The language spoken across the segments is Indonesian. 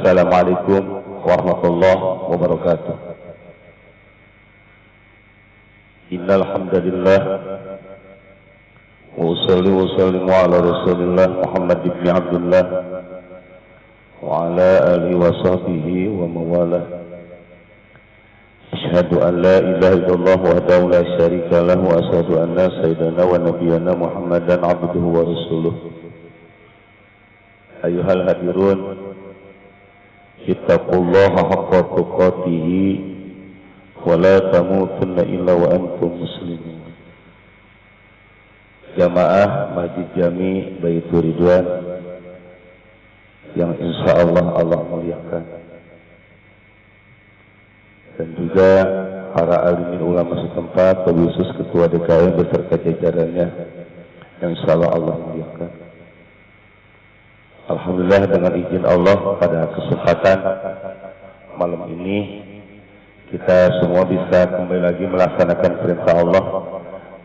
Assalamualaikum warahmatullahi wabarakatuh. Innal hamdalillah wa usalli wa sallimu ala Rasulillah Muhammad ibn Abdullah wa ala alihi wa sahbihi wa mawalah. Asyhadu an la ilaha illallah wahdahu la syarika lahu wa asyhadu anna sayyidana wa nabiyyana Muhammadan abduhu wa rasuluh. Ayyuhal hadirun, ittaqullaha haqqa tuqatih wa la tamutunna illa wa antum muslimun. Jamaah Masjid Jami Baitur Ridwan yang insyaallah Allah muliakan, dan juga para alimin ulama setempat, khusus ketua DKM beserta jajarannya yang insyaallah Allah muliakan. Alhamdulillah, dengan izin Allah pada kesempatan malam ini kita semua bisa kembali lagi melaksanakan perintah Allah,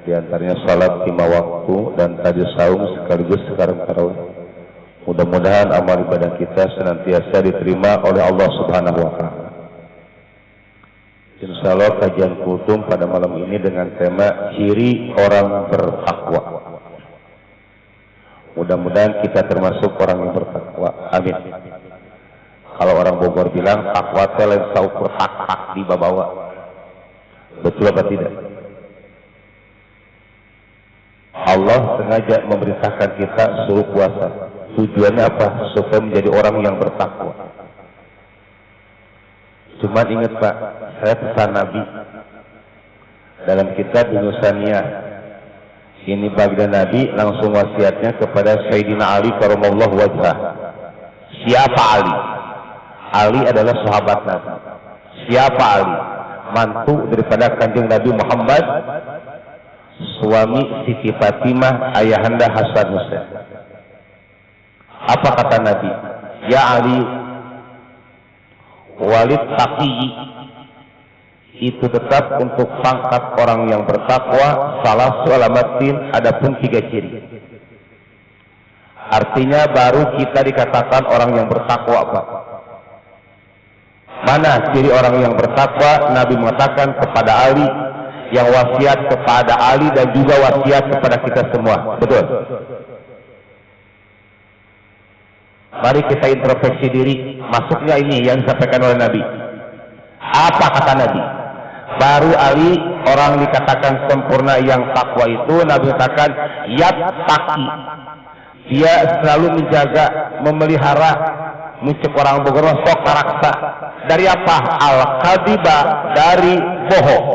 di antaranya salat 5 waktu dan tadi saum sekaligus sekarang tarawih. Mudah-mudahan amal ibadah kita senantiasa diterima oleh Allah Subhanahu wa taala. Insyaallah kajian kultum pada malam ini dengan tema ciri orang bertakwa. Mudah-mudahan kita termasuk orang yang bertakwa. Amin. Kalau orang Bogor bilang takwa teh lain saukur hak-hak di babawa. Betul apa tidak? Allah sengaja memerintahkan kita suruh puasa. Tujuannya apa? Supaya menjadi orang yang bertakwa. Cuman ingat Pak, saya pesan Nabi dalam kitab Nusaniyah. Ini baginda Nabi langsung wasiatnya kepada Sayyidina Ali karramallahu wajhah. Siapa Ali? Ali adalah sahabat Nabi. Siapa Ali? Mantu daripada Kanjeng Nabi Muhammad, suami Siti Fatimah, ayahanda Hasan Husain. Apa kata Nabi? Ya Ali, walid taqi, itu tetap untuk pangkat orang yang bertakwa. Salah sualamatin, adapun 3 ciri. Artinya baru kita dikatakan orang yang bertakwa, Pak. Mana ciri orang yang bertakwa? Nabi mengatakan kepada Ali, yang wasiat kepada Ali dan juga wasiat kepada kita semua. Betul? Mari kita introspeksi diri. Masuknya ini yang disampaikan oleh Nabi. Apa kata Nabi? Baru Ali orang dikatakan sempurna yang takwa itu. Nabi katakan yattaqi, dia selalu menjaga, memelihara, mencek orang Bogor sok karaksa. Dari apa? Al-kadiba, dari bohong.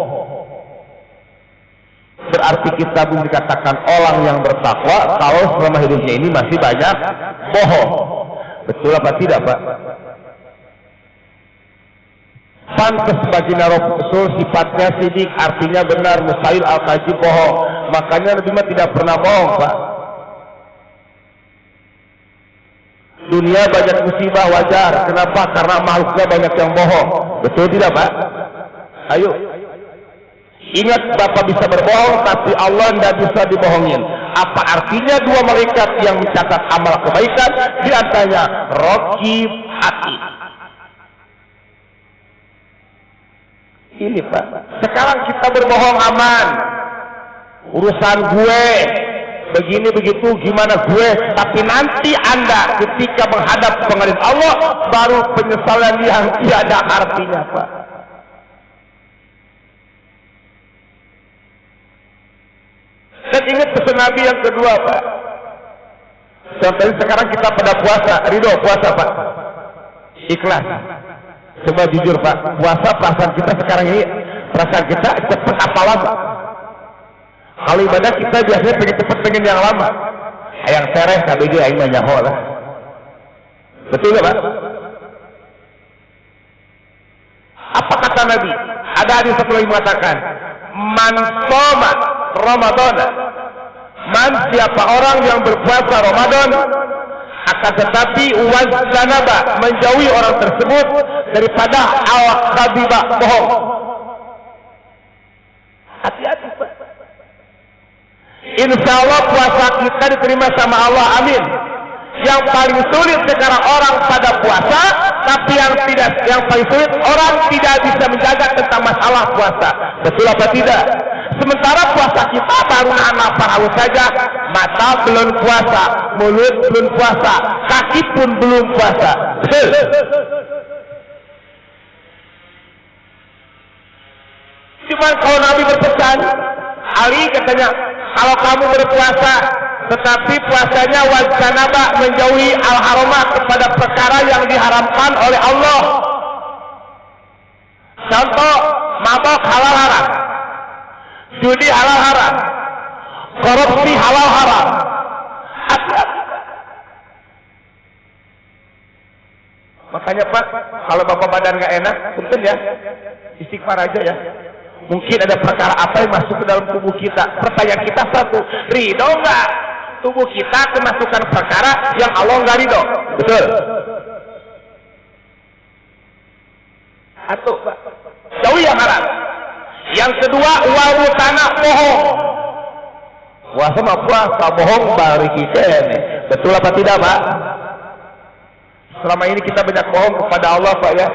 Berarti kita belum dikatakan orang yang bertakwa kalau selama hidupnya ini masih banyak bohong. Betul apa tidak, Pak? Pantes bagi Rasul sifatnya sidik, artinya benar, mustahil al-kadzib, bohong. Makanya Nabi mah tidak pernah bohong, Pak. Dunia banyak musibah, wajar. Kenapa? Karena makhluknya banyak yang bohong. Betul tidak, Pak? Ayo. Ingat, Bapak bisa berbohong, tapi Allah tidak bisa dibohongin. Apa artinya 2 malaikat yang mencatat amal kebaikan? Di antaranya Raqib, Atid. Ini Pak, sekarang kita berbohong aman. Urusan gue, begini begitu, gimana gue. Tapi nanti Anda ketika menghadap pengadilan Allah, baru penyesalan yang tiada artinya, Pak. Dan ingat pesan Nabi yang kedua, Pak. Contohnya sekarang kita pada puasa, ridho puasa, Pak. Ikhlas. Coba jujur, Pak, puasa perasaan kita sekarang ini, perasaan kita cepat apa lama? Kalau ibadah kita biasanya pengen cepat, pengen yang lama. Yang sereh, KBG, aing mah nyaho lah. Betul nggak, Pak? Apa kata Nabi? Ada hadis satu lagi mengatakan, man shoma Ramadan, man siapa orang yang berpuasa Ramadan, akan tetapi wazanaba, menjauhi orang tersebut daripada al-kadiba, bohong. Hati-hati, Pak. Insya Allah puasa kita diterima sama Allah, amin. yang paling sulit sekarang orang pada puasa, tapi yang paling sulit orang tidak bisa menjaga tentang masalah puasa. Betul apa tidak? Sementara puasa kita baru nahan saja, mata belum puasa, mulut belum puasa, kaki pun belum puasa. Betul. Cuma kalau Nabi berpesan, Ali katanya, kalau kamu berpuasa, tetapi puasanya wajtanaba, menjauhi al-haramah, kepada perkara yang diharamkan oleh Allah. Contoh, mabok halal haram, judi halal haram, korupsi halal haram. Makanya Pak, kalau Bapak badan nggak enak, punten ya, istighfar aja ya. Mungkin ada perkara apa yang masuk ke dalam tubuh kita. Pertanyaan kita satu, ridho nggak tubuh kita kemasukan perkara yang Allah nggak ridho? Betul. Satu, jauhi yang haram. Yang kedua, wawu tanah bohong. Puasa mah puasa, bohong bari kita nih. Betul apa tidak, Pak? Selama ini kita banyak bohong kepada Allah, Pak ya.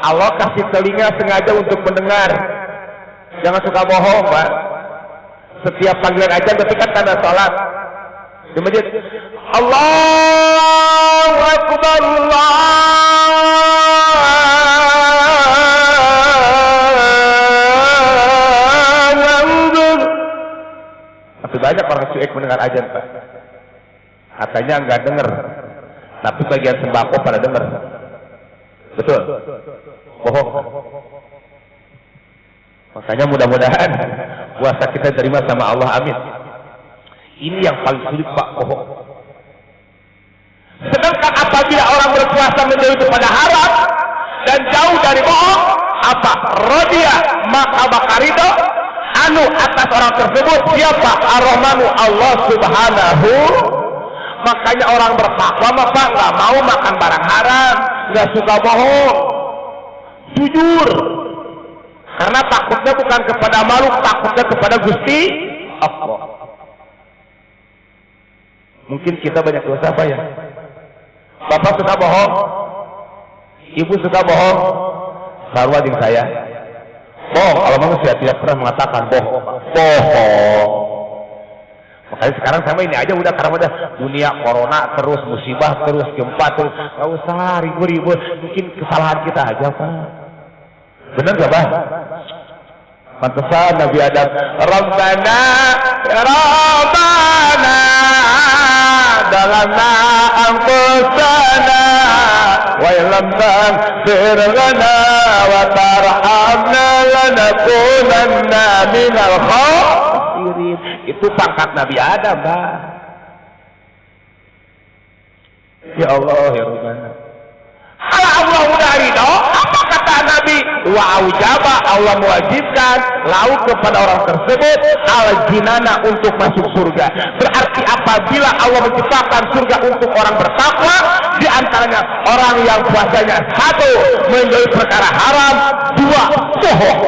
Allah kasih telinga sengaja untuk mendengar. Jangan suka bohong, Pak. Setiap panggilan aja ketika tanda sholat di masjid, Allahu Akbar, Allahu Akbar. Tapi banyak orang cuek mendengar azan, Pak. Katanya enggak dengar, tapi bagian sembako pada dengar. Betul? Bohong. Makanya mudah-mudahan puasa kita terima sama Allah, amin. Ini yang paling sulit, Pak, bohong. Sedangkan apabila orang berpuasa menjauhi kepada haram dan jauh dari bohong, apa? Rodiya, maka ridho anu atas orang tersebut siapa? Ar-Rahmanu, Allah Subhanahu. Makanya orang bertakwa mah Pak nggak mau makan barang haram, nggak suka bohong, jujur. Karena takutnya bukan kepada makhluk, takutnya kepada Gusti Allah. Mungkin kita banyak dosa, Pak ya. Bapak suka bohong, ibu suka bohong, sarwa dengan saya. Bohong, kalau manusia tidak pernah mengatakan bohong. Bohong. Makanya sekarang sama ini aja udah, karena udah dunia corona terus, musibah terus, gempa terus, nggak usah ribut-ribut. Mungkin kesalahan kita aja, Pak. Benar gak, Pak? Pantesan Nabi Adam, Rabbana Rabbana dalamna anfusana wa illam taghfir lana wa tarhamna lanakunanna minal khasirin. Itu pangkat Nabi Adam, Pak. Ya Allah, ya Rabbana. Kalau Allah udah ridho, apa kata Nabi? Wa aujaba, Allah mewajibkan lauk kepada orang tersebut al-jinana, untuk masuk surga. Berarti apabila Allah menciptakan surga untuk orang bertakwa, di antaranya orang yang puasanya satu, menjauhi perkara haram, dua, bohong.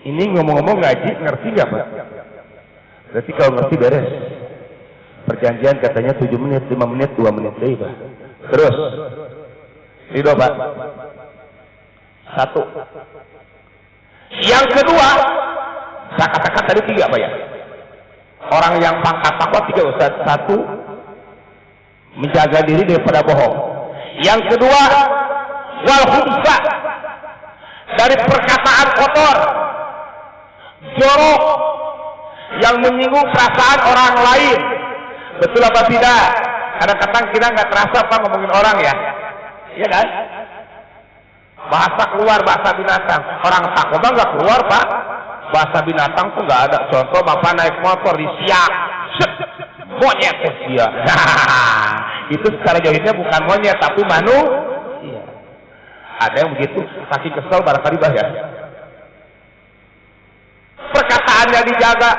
Ini ngomong-ngomong ngaji, ngerti nggak, Pak? Berarti kalau ngerti beres. Perjanjian katanya 7 menit, 5 menit, 2 menit deh, Pak. Terus, ridho, Pak. Satu. Yang kedua, saya katakan tadi 3, Pak ya. Orang yang pangkat takwa 3, Ustaz. Satu, menjaga diri daripada bohong. Yang kedua, wal khubsa, dari perkataan kotor, jorok, yang menyinggung perasaan orang lain. Betul apa tidak? Kadang-kadang kita nggak terasa Pak ngomongin orang ya, iya kan? Bahasa keluar, bahasa binatang. Orang takwa mah nggak keluar, Pak. Bahasa binatang tuh nggak ada. Contoh Bapak naik motor di siak, monyet ya. Itu secara jauhnya bukan monyet tapi manusia. Ada yang begitu, saking kesel barangkali bah ya. Perkataannya dijaga.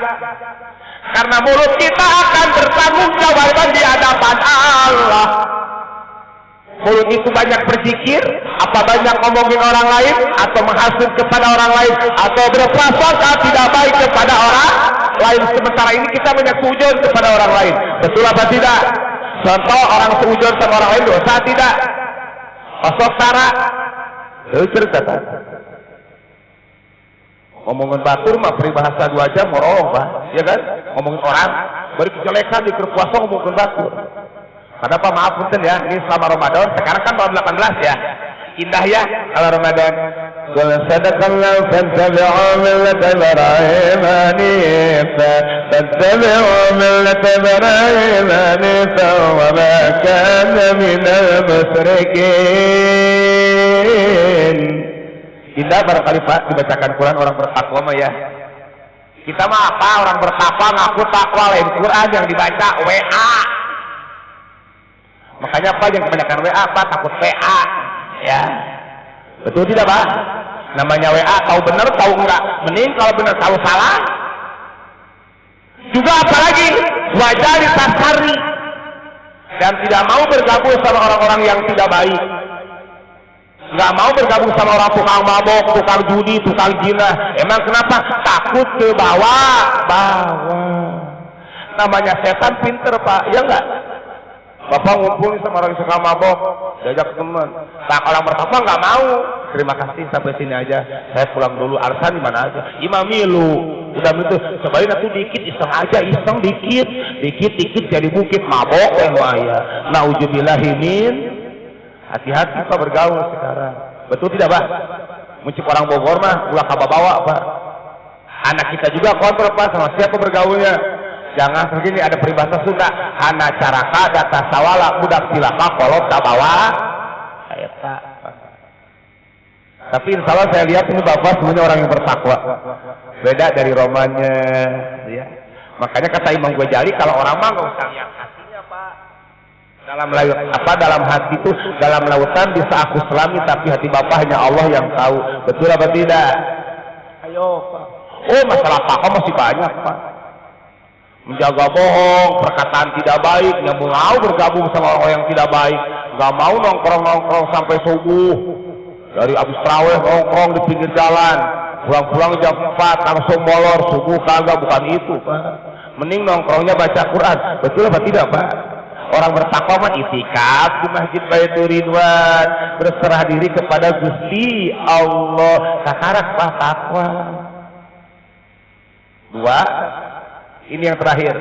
Karena mulut kita akan bertanggung jawab di hadapan Allah. Mulut itu banyak berzikir, apa banyak ngomongin orang lain, atau menghasut kepada orang lain, atau berprasangka tidak baik kepada orang lain, sementara ini kita banyak sujud kepada orang lain. Betul apa tidak? Contoh, orang sujud sama orang lain dosa tidak? Osok sara cerita ngomongin batur mah peribahasa 2 jam ngorong Pak, ya kan? Ngomongin orang beri kejelekan di puasa ngomongin batur. Kenapa? Maaf punten ya, ini selama Ramadan, sekarang kan tahun 18 ya. Indah ya kalau Ramadan. Qul sadaqallahu fattabi'u millata Ibrahim hanifa fattabi'u millata Ibrahim hanifa wa ma kana minal musyrikin. Indah barangkali Pak dibacakan Quran orang bertakwa mah ya. Kita mah apa? Orang bertakwa ngaku takwa, lain Quran yang dibaca WA. Makanya apa yang kebanyakan WA Pak takut PA. Ya, betul tidak Pak? Namanya WA, tahu benar tahu enggak, mending kalau benar tahu salah. Juga apalagi wajah ditasari dan tidak mau bergabung sama orang-orang yang tidak baik, nggak mau bergabung sama orang tukang mabok, tukang judi, tukang zina. Emang kenapa? Takut ke bawah. Namanya setan pinter Pak, ya enggak? Bapak ngumpul sama orang suka mabok, diajak teman. Nah, orang bertakwa nggak mau. Terima kasih sampai sini aja. Saya pulang dulu. Alasan di mana aja? Imamilu. Udah itu sebaliknya tuh dikit iseng aja, iseng dikit jadi bukit mabok ya. Nauzubillahimin. Hati-hati Pak bergaul sekarang. Betul tidak Pak? Muncul orang Bogor mah ulah kababawa Pak. Anak kita juga kontrol Pak sama siapa bergaulnya. Jangan segini ada peribahasa Sunda, hana caraka data sawala budak silaka kolot tabawa. Tapi insya Allah saya lihat ini Bapak semuanya orang yang bertakwa. Beda dari romannya, ya. Makanya kata Imam Ghazali kalau orang mah nggak usah lihat hatinya Pak. Dalam hati itu dalam lautan bisa aku selami, tapi hati Bapak hanya Allah yang tahu. Betul apa tidak? Ayo Pak. Oh masalah takwa masih banyak Pak. Menjaga bohong, perkataan tidak baik, nggak mau bergabung sama orang yang tidak baik, nggak mau nongkrong sampai subuh, dari abis tarawih nongkrong di pinggir jalan, pulang-pulang jam 4 langsung molor, subuh kagak, bukan itu Pak. Mending nongkrongnya baca Quran. Betul apa tidak Pak? Orang bertakwa mah itikaf di Masjid Baitur Ridwan, berserah diri kepada Gusti Allah. Sakarak Pak takwa. 2. Ini yang terakhir.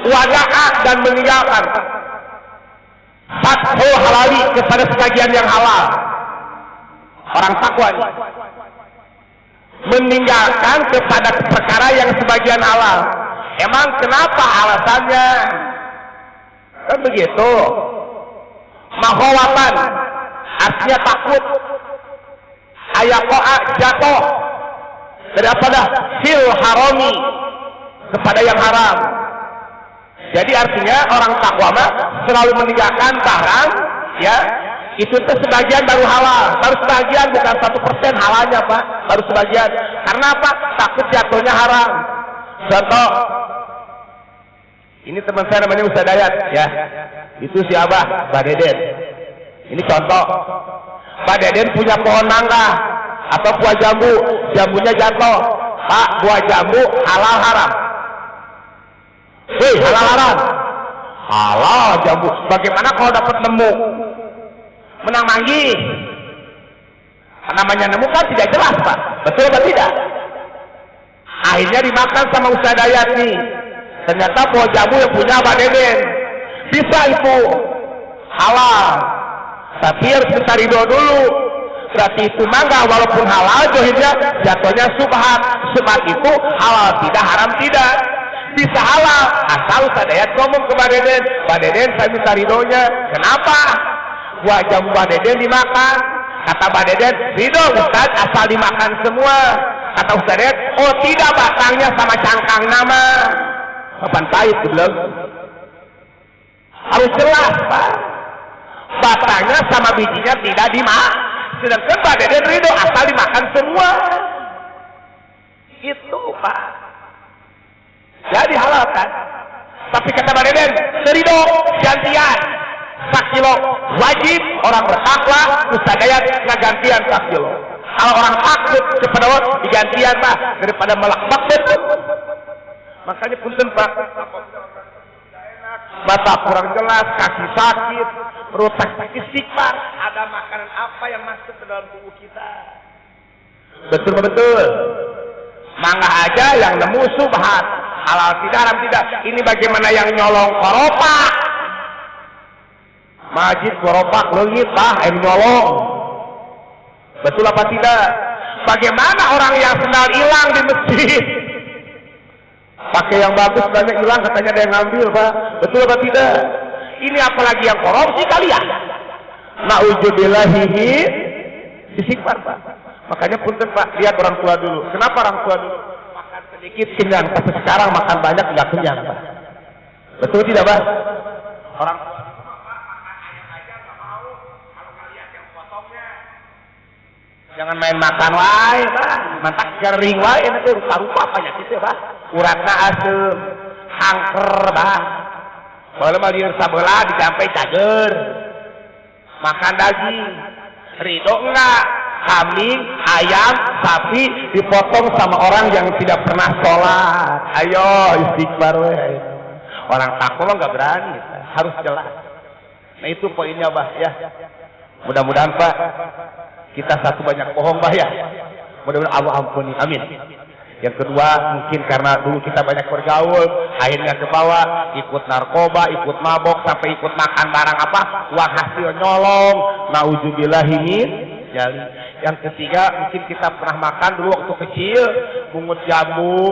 Wada'a dan meninggalkan fathul halali kepada sebagian yang halal. Orang takwa ini meninggalkan kepada perkara yang sebagian halal. Emang kenapa alasannya? Kan begitu. Mahawatan artinya takut. Ayakoa jatuh daripada fil harami kepada yang haram. Jadi artinya orang takwa mah selalu meninggalkan barang ya itu sebagian baru halal, baru sebagian, bukan 1% halalnya Pak, baru sebagian. Karena apa? Takut jatuhnya haram. Contoh, ini teman saya namanya Ustaz Dayat ya, itu si Abah Pak Deden. Ini contoh, Pak Deden punya pohon mangga atau buah jambu, jambunya jatuh. Pak, buah jambu halal haram? Halal haram? Halal jambu. Bagaimana kalau dapat nemu? Menang manggih. Namanya nemu kan tidak jelas Pak. Betul atau tidak? Akhirnya dimakan sama Ustaz Dayat nih. Ternyata buah jambu yang punya Pak Deden. Bisa itu halal. Tapi harus minta ridho dulu. Berarti itu mangga walaupun halal johirnya jatuhnya subhat. Subhat itu halal tidak, haram tidak. Bisa halal asal Ustaz Dayat ngomong ke Pak Deden, Pak Deden saya minta ridhonya. Kenapa? Buah jambu Pak Deden dimakan. Kata Pak Deden, ridho Ustaz asal dimakan semua. Kata Ustaz Dayat, oh tidak, batangnya sama cangkang nama. Kapan pahit belum? Harus jelas Pak. Batangnya sama bijinya tidak dimakan. Sedangkan Pak Deden ridho asal dimakan semua. Itu Pak. Jadi halal kan? Tapi kata Pak Deden, ridho gantian 4 kilo. Wajib orang bertakwa Ustaz Dayat gantian 4 kilo. Kalau orang takut kepada Allah digantian Pak daripada melakbak betul. Makanya punten Pak, mata kurang jelas, kaki sakit, perut sakit, istighfar. Ada makanan apa yang masuk ke dalam tubuh kita? Betul. Mangga aja yang nemu subhat, halal tidak, haram tidak. Ini bagaimana yang nyolong koropak? Majid koropak leungit Pak, nyolong. Betul apa tidak? Bagaimana orang yang sendal hilang di masjid? Pakai yang bagus banyak hilang, katanya ada yang ngambil Pak. Betul apa tidak? Ini apalagi yang korupsi kalian. Na'udzubillahihi, istighfar Pak. Makanya punten Pak, lihat orang tua dulu. Kenapa orang tua dulu makan sedikit kenyang, tapi sekarang makan banyak nggak kenyang Pak? Betul tidak Pak? Orang tua dulu makan ayam aja nggak mau. Kalau kalian yang potongnya, jangan main makan wae Pak. Mantak kering wae nanti rupa-rupa penyakit ya Pak. Uratna asem, hangker Pak. Kalau mah lieur sabelah dicampe cager. Makan daging. Ridho enggak? Kambing, ayam, sapi dipotong sama orang yang tidak pernah sholat. Ayo istighfar we. Orang takwa nggak berani, harus jelas. Nah itu poinnya Bah ya. Mudah-mudahan Pak kita satu banyak bohong Bah ya. Mudah-mudahan Allah ampuni. Amin. Yang kedua mungkin karena dulu kita banyak bergaul, akhirnya ke bawah ikut narkoba, ikut mabok, sampai ikut makan barang apa uang hasil nyolong. Nauzubillahi min jali. Yang ketiga mungkin kita pernah makan dulu waktu kecil bungut jambu,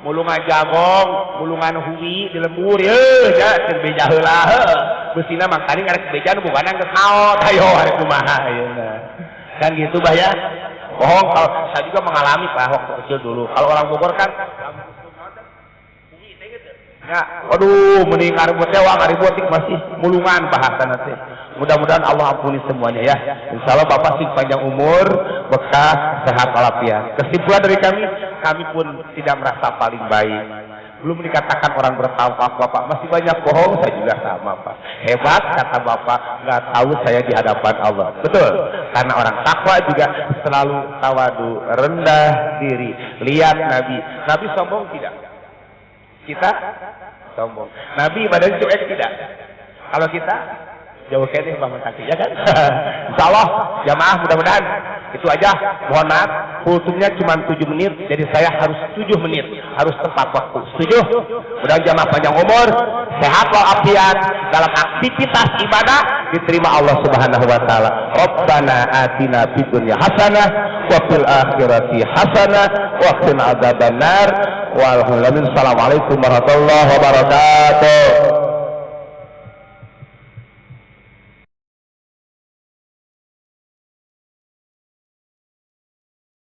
mulungan jagong, mulungan huwi di lembur ya beja heula beusina mangkali ngarek beja nu bukan geus naon ayo ari kumaha ayeuna. Kan gitu Bah ya. Bohong, kalau saya juga mengalami Pak waktu kecil dulu. Kalau orang Bogor kan ya, waduh mending ngaribut tewa ngaribut masih mulungan bahasa nanti. Mudah-mudahan Allah ampuni semuanya ya. Insya Allah Bapak sih panjang umur, bekas, sehat walafiat. Kesimpulan dari kami pun tidak merasa paling baik. Belum dikatakan orang bertakwa Bapak, masih banyak bohong, saya juga sama Pak. Hebat kata Bapak, nggak tahu saya di hadapan Allah. Betul, karena orang takwa juga selalu tawadu, rendah diri. Lihat Nabi sombong tidak? Kita sombong. Nabi badan cuek tidak? Kalau kita jauh kayaknya bangun kaki ya kan? Insya Allah jamaah mudah-mudahan itu aja. Mohon maaf kultumnya cuma 7 menit, jadi saya harus 7 menit, harus tepat waktu. Setuju? Mudah-mudahan jamaah panjang umur, sehat walafiat dalam aktivitas ibadah diterima Allah Subhanahu wa taala. Rabbana atina fid dunya hasanah wa fil akhirati hasanah wa qina adzabannar. Assalamualaikum warahmatullahi wabarakatuh.